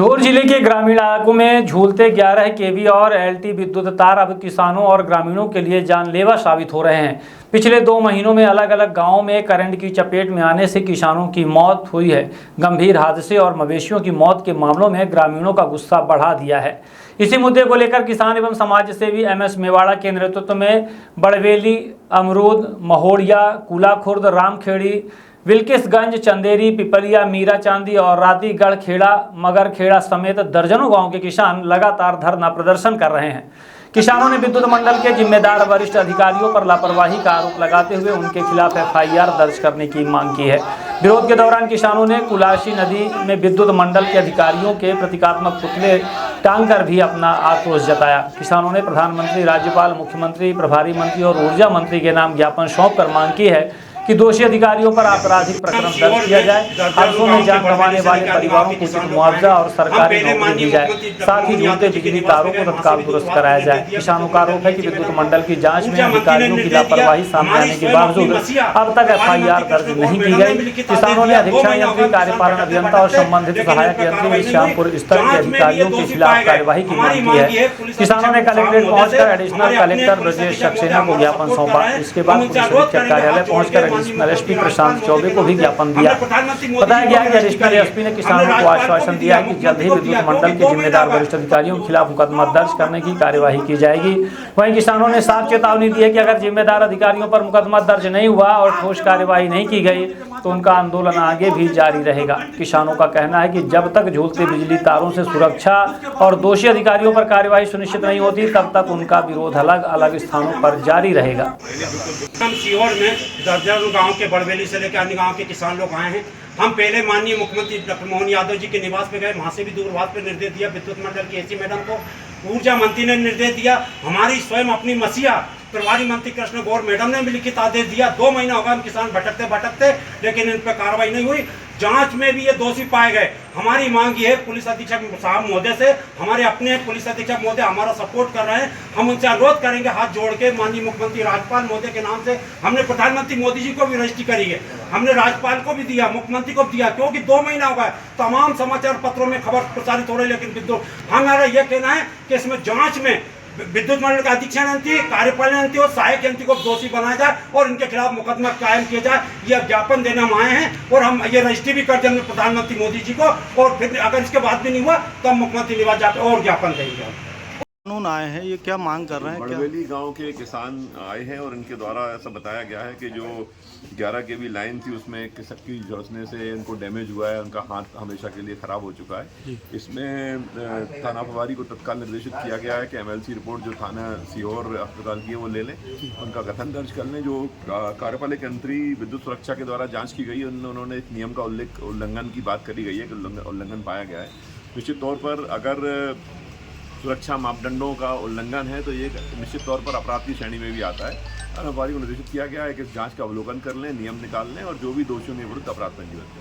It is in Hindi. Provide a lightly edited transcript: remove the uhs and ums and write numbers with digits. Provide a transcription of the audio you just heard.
सीहोर जिले के ग्रामीण इलाकों में झूलते 11 केवी और एलटी विद्युत तार अब किसानों और ग्रामीणों के लिए जानलेवा साबित हो रहे हैं। पिछले 2 महीनों में अलग अलग गांवों में करंट की चपेट में आने से किसानों की मौत हुई है। गंभीर हादसे और मवेशियों की मौत के मामलों में ग्रामीणों का गुस्सा बढ़ा दिया है। इसी मुद्दे को लेकर किसान एवं समाज सेवी MS मेवाड़ा के नेतृत्व में बड़वेली, अमरूद, महोड़िया, कुलाखुर्द, रामखेड़ी, विल्किसगंज, चंदेरी, पिपलिया, मीरा चांदी और रातीगढ़ खेड़ा, मगर खेड़ा समेत दर्जनों गांव के किसान लगातार धरना प्रदर्शन कर रहे हैं। किसानों ने विद्युत मंडल के जिम्मेदार वरिष्ठ अधिकारियों पर लापरवाही का आरोप लगाते हुए उनके खिलाफ FIR दर्ज करने की मांग की है। विरोध के दौरान किसानों ने कुलाशी नदी में विद्युत मंडल के अधिकारियों के प्रतीकात्मक पुतले टांगकर भी अपना आक्रोश जताया। किसानों ने प्रधानमंत्री, राज्यपाल, मुख्यमंत्री, प्रभारी मंत्री और ऊर्जा मंत्री के नाम ज्ञापन सौंपकर मांग की है कि दोषी अधिकारियों पर आपराधिक प्रकरण दर्ज किया जाए, हादसों में जान गंवाने वाले परिवारों को उचित मुआवजा और सरकारी नौकरी दी जाए, साथ ही झूलते बिजली तारों को तत्काल दुरुस्त कराया जाए। किसानों का आरोप है कि विद्युत मंडल की जांच में अधिकारियों की लापरवाही सामने आने के बावजूद अब तक FIR दर्ज नहीं की गई। किसानों ने अधीक्षण यंत्री, कार्यपालन अभियंता और संबंधित सहायक यंत्री श्यामपुर स्तर के अधिकारियों के खिलाफ कार्यवाही की मांग की है। किसानों ने कलेक्ट्रेट पहुंचकर एडिशनल कलेक्टर ब्रजेश सक्सेना को ज्ञापन सौंपा। इसके बाद पुलिस अधीक्षक कार्यालय पहुंचकर एडिशनल SP प्रशांत चौबे को भी ज्ञापन दिया। बताया गया कि एडिशनल SP ने किसानों को आश्वासन दिया है कि जल्द ही विद्युत मंडल के जिम्मेदार वरिष्ठ अधिकारियों के खिलाफ मुकदमा दर्ज करने की कार्यवाही की जाएगी। वहीं किसानों ने साफ चेतावनी दी है कि अगर जिम्मेदार अधिकारियों पर मुकदमा दर्ज नहीं हुआ और ठोस कार्यवाही नहीं की गई तो उनका आंदोलन आगे भी जारी रहेगा। किसानों का कहना है कि जब तक झूलते बिजली तारों से सुरक्षा और दोषी अधिकारियों पर कार्यवाही सुनिश्चित नहीं होती तब तक उनका विरोध अलग अलग स्थानों पर जारी रहेगा। हम सीहोर में दर्जनों गांव के बड़वेली से लेकर अन्य गांव के किसान लोग आए हैं। हम पहले माननीय मुख्यमंत्री डॉक्टर मोहन यादव जी के निवास पे गए, वहां से भी दूरभाष पे निर्देश दिया। विद्युत मंडल की AC मैडम को ऊर्जा मंत्री ने निर्देश दिया। हमारी स्वयं अपनी मसीहा प्रभारी मंत्री कृष्ण गौर मैडम ने भी लिखित आदेश दिया। 2 महीना होगा हम किसान भटकते लेकिन इन पर कार्रवाई नहीं हुई। जांच में भी ये दोषी पाए गए। हमारी मांग ये है पुलिस अधीक्षक साहब महोदय से, हमारे अपने पुलिस अधीक्षक महोदय हमारा सपोर्ट कर रहे हैं। हम उनसे अनुरोध करेंगे हाथ जोड़ के, माननीय मुख्यमंत्री, राज्यपाल महोदय के नाम से हमने प्रधानमंत्री मोदी जी को भी रजिस्ट्री करी है, हमने राज्यपाल को भी दिया, मुख्यमंत्री को भी दिया, क्योंकि 2 महीना हो गया। तमाम समाचार पत्रों में खबर प्रसारित हो रही है, लेकिन हमारा यह कहना है कि इसमें जांच में विद्युत मंडल का अधीक्षण यंत्री, कार्यपालन यंत्री और सहायक यंत्री को दोषी बनाया जाए और इनके खिलाफ मुकदमा कायम किया जाए। यह ज्ञापन देने हम आए हैं और हम ये रजिस्ट्री भी कर देंगे प्रधानमंत्री मोदी जी को, और फिर अगर इसके बाद भी नहीं हुआ तो हम मुख्यमंत्री निवास जाकर और ज्ञापन देंगे। कानून आए हैं, ये क्या मांग कर रहे हैं? बड़वेली गांव के किसान आए हैं और इनके द्वारा ऐसा बताया गया है कि जो 11 kV लाइन थी उसमें एक चक्की झुलसने से इनको डैमेज हुआ है, उनका हाथ हमेशा के लिए खराब हो चुका है। इसमें थाना प्रभारी को तत्काल निर्देशित किया गया है कि MLC रिपोर्ट जो थाना सीहोर अस्पताल की है वो ले लें, उनका कथन दर्ज कर लें। जो कार्यपालक यंत्री विद्युत सुरक्षा के द्वारा जाँच की गई, उन्होंने एक नियम का उल्लंघन की बात करी गई है कि उल्लंघन पाया गया है। निश्चित तौर पर अगर सुरक्षा मापदंडों का उल्लंघन है तो ये निश्चित तौर पर अपराध की श्रेणी में भी आता है। थाना प्रभारी को निर्देशित किया गया है कि इस जांच का अवलोकन कर लें, नियम निकाल लें और जो भी दोषियों के विरुद्ध अपराध पंजीबद्ध करें।